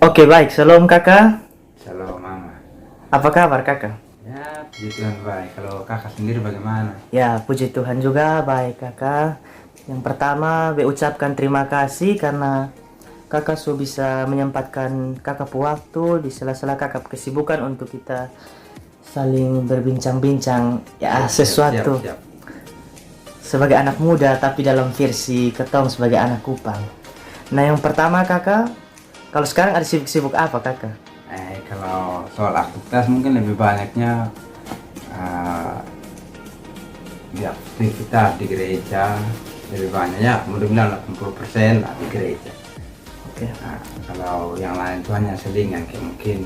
Oke, baik. Shalom kakak. Shalom mama. Apa kabar kakak? Ya, puji Tuhan baik. Kalau kakak sendiri bagaimana? Ya, puji Tuhan juga baik kakak. Yang pertama, ucapkan terima kasih karena kakak sudah bisa menyempatkan kakak waktu di sela-sela kakak kesibukan untuk kita saling berbincang-bincang ya sesuatu Siap. sebagai anak muda tapi dalam versi ketong sebagai anak kupang. Nah, yang pertama kakak, kalau sekarang ada sibuk-sibuk apa kakak? Kalau soal aktivitas mungkin lebih banyaknya di aktivitas di gereja lebih banyak ya, mudah-mudahan 80% lah di gereja. Oke. Nah, kalau yang lain itu hanya selingan kayak mungkin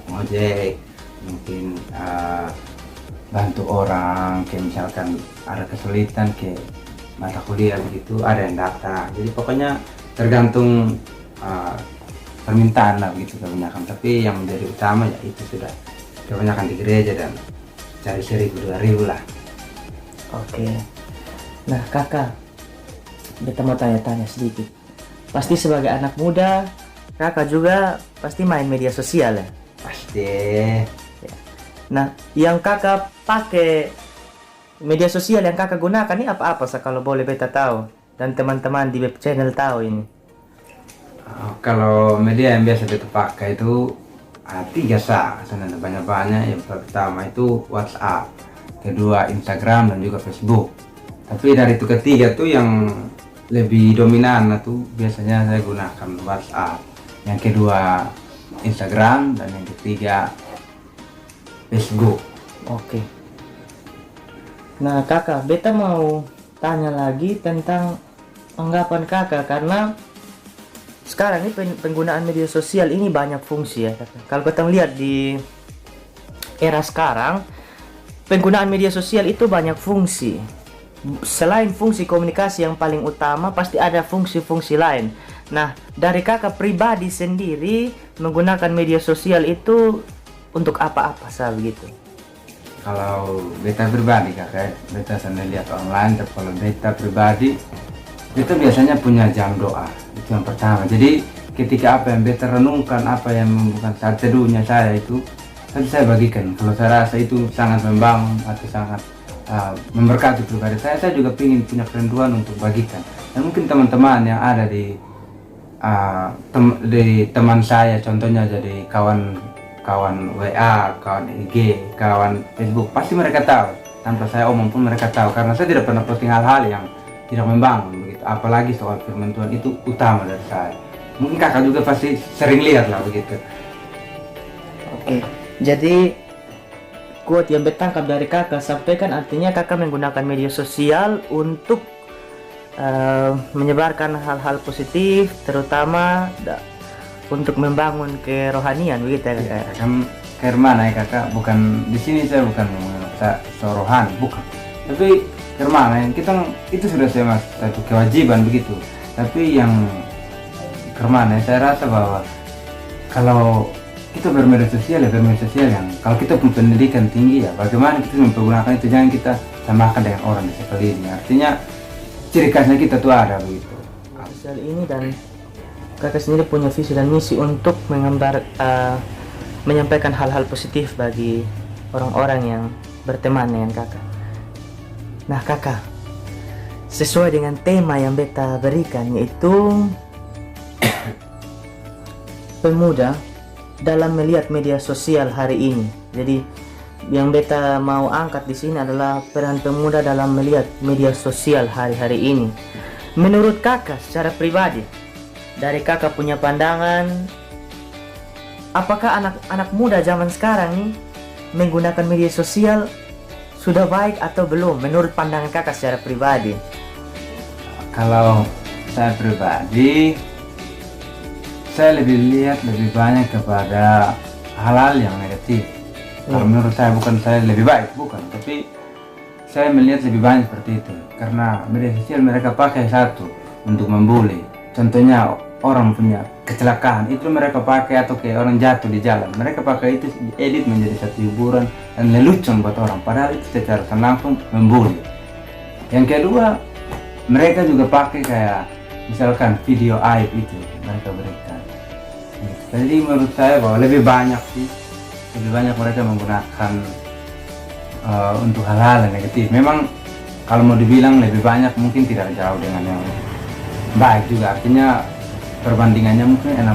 ngojek, mungkin bantu orang, kayak misalkan ada kesulitan kayak mata kuliah begitu, ada yang datang. Jadi pokoknya tergantung permintaan lah begitu kebanyakan. Tapi yang menjadi utama ya itu sudah kebanyakan di gereja dan cari 1.000-2.000 lah. Oke. Nah kakak, kita mau tanya-tanya sedikit. Pasti sebagai anak muda, kakak juga pasti main media sosial ya? Pasti. Nah, yang kakak pakai media sosial yang kakak gunakan ini apa-apa kalau boleh beta tahu dan teman-teman di web channel tahu ini. Kalau media yang biasa kita pakai itu 3 sebenarnya banyak-banyak. Yang pertama itu WhatsApp, kedua Instagram dan juga Facebook. Tapi dari itu ketiga tuh yang lebih dominan tuh biasanya saya gunakan WhatsApp, yang kedua Instagram dan yang ketiga Facebook. Oke. Nah kakak, beta mau tanya lagi tentang anggapan kakak karena sekarang ini penggunaan media sosial ini banyak fungsi ya kakak. Kalau kita lihat di era sekarang, penggunaan media sosial itu banyak fungsi. Selain fungsi komunikasi yang paling utama, pasti ada fungsi-fungsi lain. Nah, dari kakak pribadi sendiri menggunakan media sosial itu untuk apa-apa begitu? Kalau beta pribadi kakak, beta sendiri lihat online. Tapi kalau beta pribadi, beta biasanya punya jam doa, itu yang pertama. Jadi ketika apa yang beta renungkan, apa yang bukan saat teduhnya saya itu, tadi saya bagikan. Kalau saya rasa itu sangat membangun atau sangat memberkati pribadi saya juga ingin punya kerinduan untuk bagikan. Dan mungkin teman-teman yang ada di teman saya, contohnya jadi kawan WA, kawan IG, kawan Facebook, pasti mereka tahu. Tanpa saya omong pun mereka tahu, karena saya tidak pernah posting hal-hal yang tidak membangun begitu. Apalagi soal firman Tuhan itu utama dari saya. Mungkin kakak juga pasti sering lihat lah begitu. Oke, jadi quote yang bertangkap dari kakak sampaikan artinya kakak menggunakan media sosial untuk menyebarkan hal-hal positif, terutama untuk membangun kerohanian begitu ya kakak? Kan kayak mana ya kakak, bukan di sini saya bukan sorohan, bukan. Tapi kermana yang kita itu sudah satu kewajiban begitu. Tapi yang kermana saya rasa bahwa kalau kita bermedia sosial yang kalau kita punya pendidikan tinggi ya, bagaimana kita mempergunakan itu, jangan kita samakan dengan orang di sekeliling. Artinya ciri khasnya kita tuh ada begitu. Sosial ini, dan kakak sendiri punya visi dan misi untuk menyampaikan hal-hal positif bagi orang-orang yang berteman dengan kakak. Nah kakak, sesuai dengan tema yang beta berikan, yaitu pemuda dalam melihat media sosial hari ini. Jadi yang beta mau angkat di sini adalah peran pemuda dalam melihat media sosial hari-hari ini. Menurut kakak secara pribadi, dari kakak punya pandangan, apakah anak-anak muda zaman sekarang nih menggunakan media sosial sudah baik atau belum menurut pandangan kakak secara pribadi? Kalau saya pribadi, saya lebih banyak kepada hal-hal yang negatif. Kalau menurut saya, bukan saya lebih baik, bukan, tapi saya melihat lebih banyak seperti itu. Karena media sosial mereka pakai satu untuk membuli. Contohnya orang punya kecelakaan, itu mereka pakai, atau kayak orang jatuh di jalan, mereka pakai itu edit menjadi satu hiburan dan lelucon buat orang, padahal itu secara langsung membuli. Yang kedua, mereka juga pakai kayak misalkan video aib itu mereka berikan. Jadi menurut saya bahwa lebih banyak mereka menggunakan untuk hal-hal yang negatif. Memang kalau mau dibilang lebih banyak mungkin tidak jauh dengan yang baik juga, artinya perbandingannya mungkin 65%,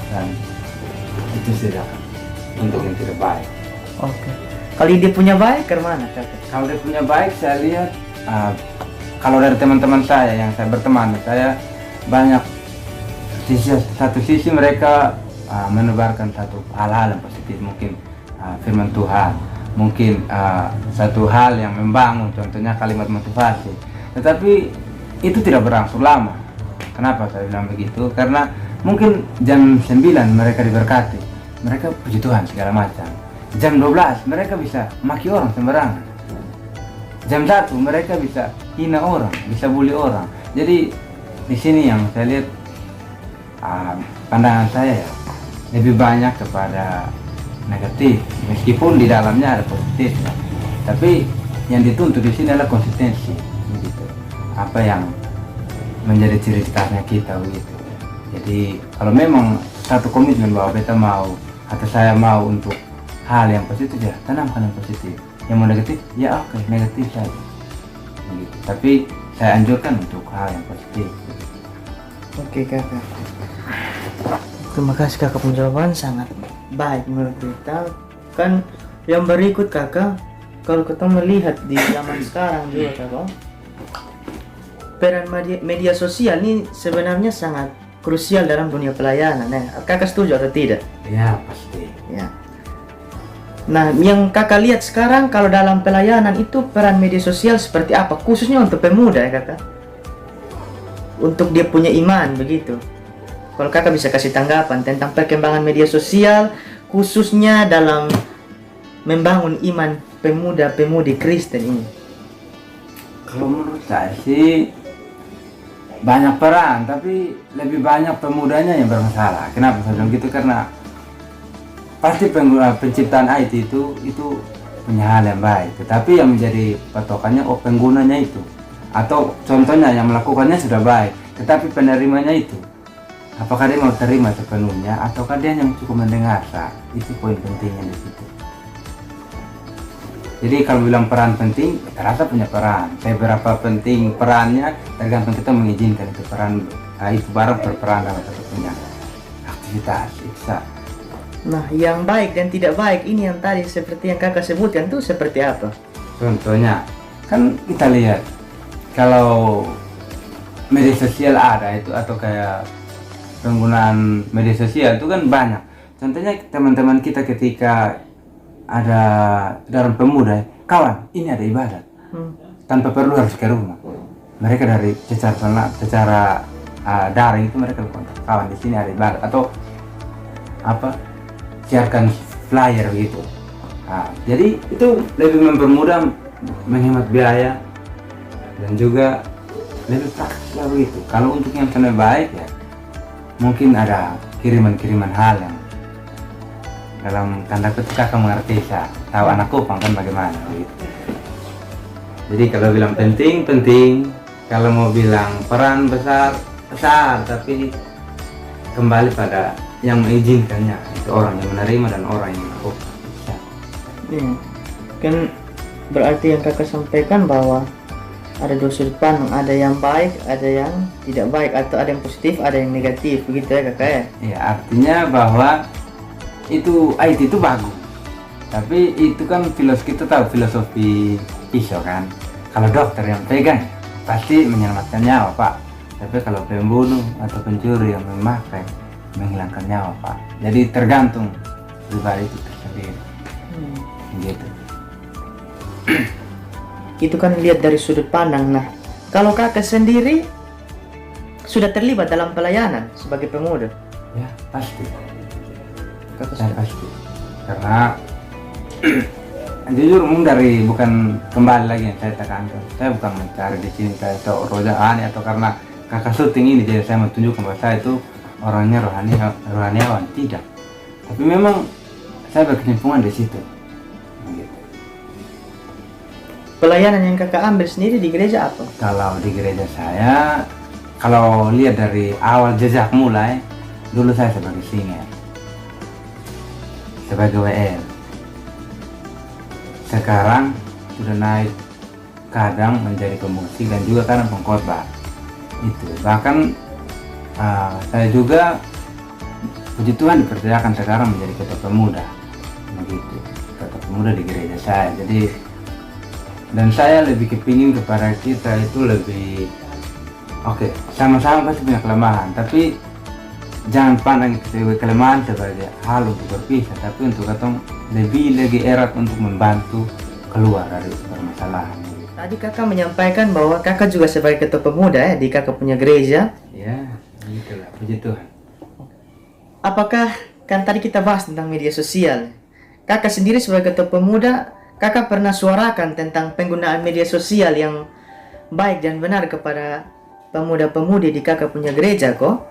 dan itu sudah untuk yang tidak baik. Oke. Kalau dia punya baik ke mana kakak? Kalau dia punya baik, saya lihat kalau dari teman-teman saya yang saya berteman, saya banyak satu sisi mereka menebarkan satu hal-hal yang positif, mungkin firman Tuhan, mungkin satu hal yang membangun, contohnya kalimat motivasi. Tetapi itu tidak berlangsung lama. Kenapa saya bilang begitu? Karena mungkin jam 9 mereka diberkati, mereka puji Tuhan segala macam. Jam 12 mereka bisa maki orang sembarangan. Jam 1 mereka bisa hina orang, bisa bully orang. Jadi di sini yang saya lihat, pandangan saya ya, lebih banyak kepada negatif, meskipun di dalamnya ada positif ya. Tapi yang dituntut di sini adalah konsistensi, begitu. Apa yang menjadi ciri khasnya kita, begitu. Jadi kalau memang satu komitmen bahwa kita mau atau saya mau untuk hal yang positif, ya tanamkan yang positif. Yang mau negatif, ya oke, negatif saja, begitu. Tapi saya anjurkan untuk hal yang positif. Oke kakak. Terima kasih kakak, penjawaban sangat baik menurut kita. Kan yang berikut kakak, kalau kita melihat di zaman sekarang juga kakak, peran media sosial ini sebenarnya sangat krusial dalam dunia pelayanan. Kakak setuju atau tidak? Ya pasti. Ya. Nah, yang kakak lihat sekarang kalau dalam pelayanan itu peran media sosial seperti apa? Khususnya untuk pemuda ya kakak, untuk dia punya iman begitu. Kalau kakak bisa kasih tanggapan tentang perkembangan media sosial khususnya dalam membangun iman pemuda-pemudi Kristen ini. Kalau menurut saya sih banyak peran, tapi lebih banyak pemudanya yang bermasalah. Kenapa saya bilang gitu? Karena pasti penciptaan IT itu punya hal yang baik, tetapi yang menjadi patokannya penggunanya itu, atau contohnya yang melakukannya sudah baik, tetapi penerimanya itu, apakah dia mau terima sepenuhnya ataukah dia yang cukup mendengar? Itu poin pentingnya di situ. Jadi kalau bilang peran penting, terasa punya peran. Seberapa penting perannya tergantung kita mengizinkan itu peran, itu barang berperan dalam satu punya aktivitas itu. Nah, yang baik dan tidak baik ini yang tadi seperti yang kakak sebutkan tuh seperti apa? Contohnya, kan kita lihat kalau media sosial ada itu, atau kayak penggunaan media sosial itu kan banyak. Contohnya teman-teman kita ketika ada dalam pemuda, kawan ini ada ibadat, tanpa perlu harus ke rumah, mereka dari secara daring itu mereka kontak, kawan di sini ada ibadat, atau apa, siarkan flyer gitu. Jadi itu lebih mempermudah, menghemat biaya, dan juga lebih praktis lah begitu. Kalau untuk yang lebih baik ya mungkin ada kiriman hal yang dalam tanda kutip kakak mengerti, saya tahu anakku kan bagaimana gitu. Jadi kalau bilang penting, kalau mau bilang peran besar, tapi kembali pada yang mengizinkannya, itu orang yang menerima dan orang yang melakukan. Kan berarti yang kakak sampaikan bahwa ada dua sudut pandang, ada yang baik, ada yang tidak baik, atau ada yang positif, ada yang negatif, begitu ya kakak ya? Iya, artinya bahwa itu IT itu bagus, tapi itu kan kita tahu filosofi pisau kan. Kalau dokter yang pegang pasti menyelamatkan nyawa pak, tapi kalau pembunuh atau pencuri yang memakai menghilangkan nyawa pak. Jadi tergantung pribadi itu tersendiri. Gitu. Itu kan lihat dari sudut pandang. Nah, kalau kakak sendiri sudah terlibat dalam pelayanan sebagai pemuda? Ya pasti. Kakak Saya pasti. Karena jujur bukan kembali lagi yang saya tekankan. Saya bukan mencari di sini saya tahu rohani atau karena kakak syuting ini jadi saya menunjukkan bahwa saya itu orangnya rohaniawan, tidak. Tapi memang saya berkesimpulan di situ. Gitu. Pelayanan yang kakak ambil sendiri di gereja apa? Kalau di gereja saya, kalau lihat dari awal jejak mulai dulu saya sebagai singer, sebagai WL. Sekarang sudah naik kadang menjadi pemusik dan juga kadang pengkhotbah. Itu bahkan saya juga puji Tuhan dipercayakan sekarang menjadi ketua pemuda, begitu, ketua pemuda di gereja saya. Jadi dan saya lebih kepingin kepada kita itu lebih oke, sama-sama pasti punya kelemahan, tapi jangan pandang kelemahan sebagai hal untuk berpisah, tapi untuk katong lebih lagi erat untuk membantu keluar dari permasalahan. Tadi kakak menyampaikan bahwa kakak juga sebagai ketua pemuda ya di kakak punya gereja. Ya, itulah, puji Tuhan. Apakah kan tadi kita bahas tentang media sosial. Kakak sendiri sebagai ketua pemuda, kakak pernah suarakan tentang penggunaan media sosial yang baik dan benar kepada pemuda-pemudi di kakak punya gereja kok?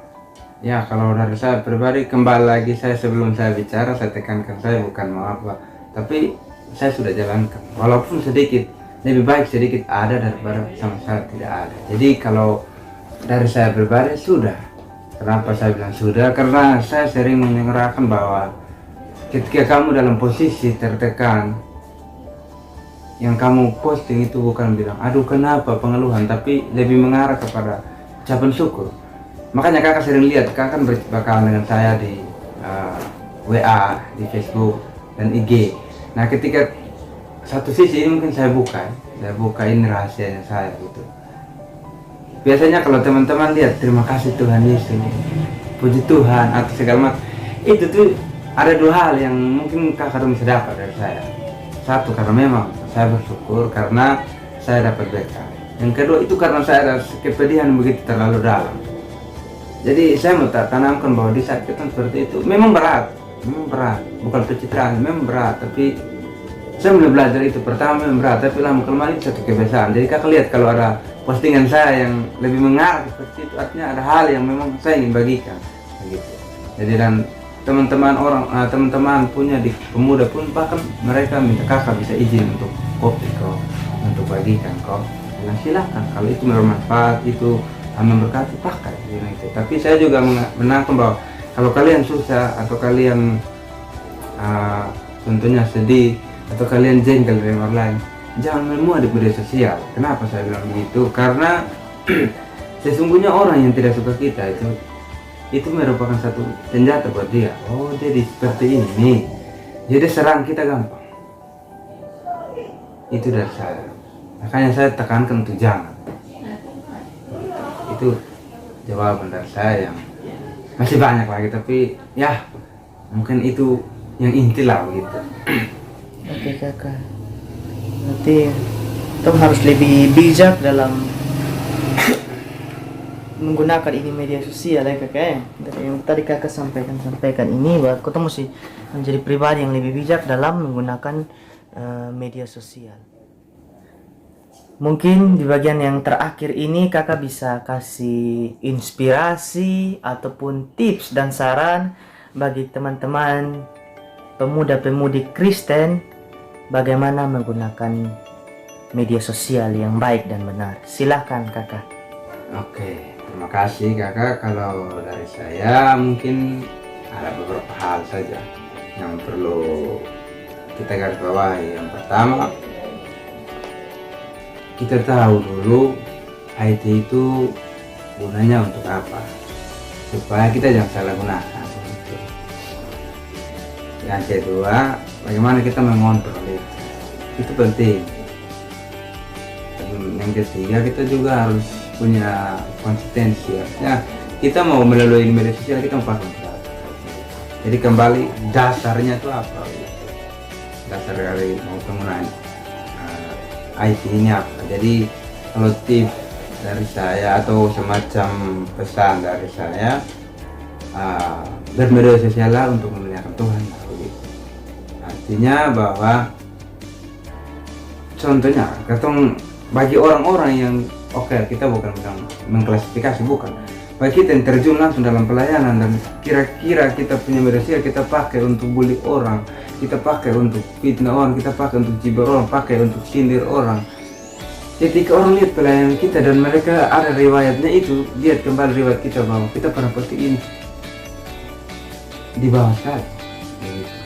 Ya, kalau dari saya pribadi, kembali lagi saya sebelum saya bicara, saya tekankan saya bukan mau apa, tapi saya sudah jalankan. Walaupun sedikit, lebih baik sedikit ada daripada sama sekali tidak ada. Jadi kalau dari saya pribadi sudah. Kenapa saya bilang sudah? Karena saya sering menyerahkan bahwa ketika kamu dalam posisi tertekan, yang kamu posting itu bukan bilang aduh kenapa pengeluhan, tapi lebih mengarah kepada ucapan syukur. Makanya kakak sering lihat, kakak kan berbakalan dengan saya di WA, di Facebook dan IG. Nah ketika satu sisi ini mungkin saya buka ini rahasianya saya gitu. Biasanya kalau teman-teman lihat terima kasih Tuhan Yesus, puji Tuhan atau segala macam, itu tuh ada dua hal yang mungkin kakak bisa dapat dari saya. Satu, karena memang saya bersyukur karena saya dapat berkah. Yang kedua itu karena saya ada kepedihan begitu terlalu dalam. Jadi saya mau tanamkan bahwa di saat kita seperti itu memang berat, bukan pencitraan, memang berat. Tapi saya mulai belajar itu, pertama memang berat, tapi lama-kelamaan itu satu kebiasaan. Jadi kakak lihat kalau ada postingan saya yang lebih mengarah seperti itu, artinya ada hal yang memang saya ingin bagikan, begitu. Jadi dan teman-teman punya di pemuda pun bahkan mereka minta kakak bisa izin untuk kopi kok, untuk bagikan kok. Dan silakan kalau itu bermanfaat, itu memberkati, pakai gitu. Tapi saya juga menangkan bahwa kalau kalian susah atau kalian tentunya sedih atau kalian jengkel dengan orang lain, jangan memuat di media sosial. Kenapa saya bilang begitu? Karena sesungguhnya orang yang tidak suka kita itu merupakan satu senjata buat dia. Oh, jadi seperti ini nih, jadi serang kita gampang. Itu dari saya. Makanya saya tekankan untuk jangan. Itu jawaban dari saya yang masih banyak lagi, tapi ya mungkin itu yang inti lah begitu. Oke kakak, berarti kita harus lebih bijak dalam menggunakan ini media sosial ya kakak ya. Dari yang tadi kakak sampaikan ini bahwa kita mesti menjadi pribadi yang lebih bijak dalam menggunakan media sosial. Mungkin di bagian yang terakhir ini kakak bisa kasih inspirasi ataupun tips dan saran bagi teman-teman pemuda-pemudi Kristen bagaimana menggunakan media sosial yang baik dan benar. Silahkan kakak. Oke, terima kasih kakak. Kalau dari saya mungkin ada beberapa hal saja yang perlu kita garis bawahi. Yang pertama, kita tahu dulu IT itu gunanya untuk apa, supaya kita jangan salah gunakan. Yang kedua, bagaimana kita mengontrol itu penting. Dan yang ketiga, kita juga harus punya konsistensi. Artinya kita mau melalui media sosial, kita mau pakai apa. Jadi kembali dasarnya itu apa? Dasar dari mau penggunaan IT ini apa? Jadi kalau tips dari saya atau semacam pesan dari saya, bermedia sosial lah untuk memuliakan Tuhan. Artinya bahwa contohnya bagi orang-orang yang kita bukan bilang mengklasifikasi, bukan, bagi kita yang terjun langsung dalam pelayanan dan kira-kira kita punya media sosial kita pakai untuk bully orang, kita pakai untuk fitnah orang, kita pakai untuk cibir orang, pakai untuk sindir orang. Ketika orang lihat pelayanan kita dan mereka ada riwayatnya itu, lihat kembali riwayat kita bahwa kita pernah seperti ini, di bawah sekali. Begitu.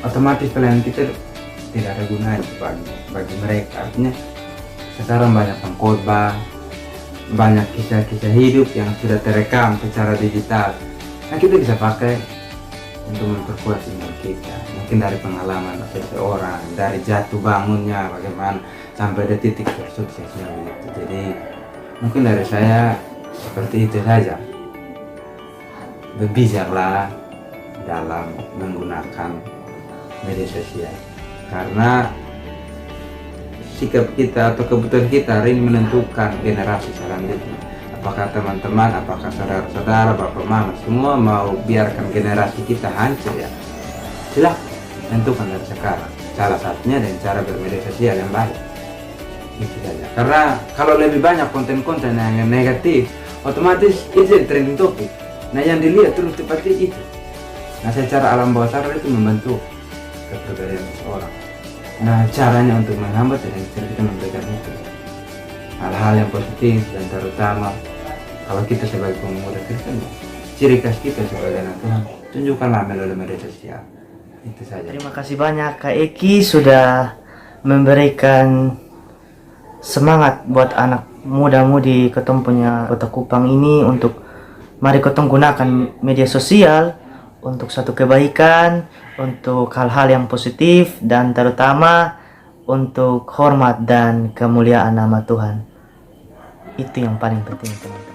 Otomatis pelayanan kita tidak ada gunanya bagi mereka. Artinya sekarang banyak pengkhotbah, banyak kisah-kisah hidup yang sudah terekam secara digital. Nah, kita bisa pakai untuk memperkuat iman kita. Mungkin dari pengalaman seseorang, dari jatuh bangunnya bagaimana sampai ada titik tersuksesnya begitu. Jadi mungkin dari saya seperti itu saja. Berbijaklah dalam menggunakan media sosial, karena sikap kita atau kebutuhan kita hari ini menentukan generasi selanjutnya. Apakah teman-teman, apakah saudara-saudara, bapak mama, semua mau biarkan generasi kita hancur ya? Silahkan tentukan dari sekarang. Salah satunya dengan cara bermedia sosial yang baik. Itu saja. Karena kalau lebih banyak konten-konten yang negatif, otomatis itu jadi trending topik. Nah, yang dilihat terus seperti itu. Nah, secara alam bawah sadar itu membentuk kepribadian seseorang. Nah, caranya untuk menghambat dan kita memberikan itu hal-hal yang positif, dan terutama kalau kita sebagai pemuda Kristen, ciri khas kita sebagai anak Tuhan, tunjukkanlah melalui media sosial. Itu saja. Terima kasih banyak Kak Eki sudah memberikan semangat buat anak muda-mudi ketemu punya Kota Kupang ini untuk mari ketemu gunakan media sosial untuk satu kebaikan, untuk hal-hal yang positif, dan terutama untuk hormat dan kemuliaan nama Tuhan. Itu yang paling penting, teman-teman.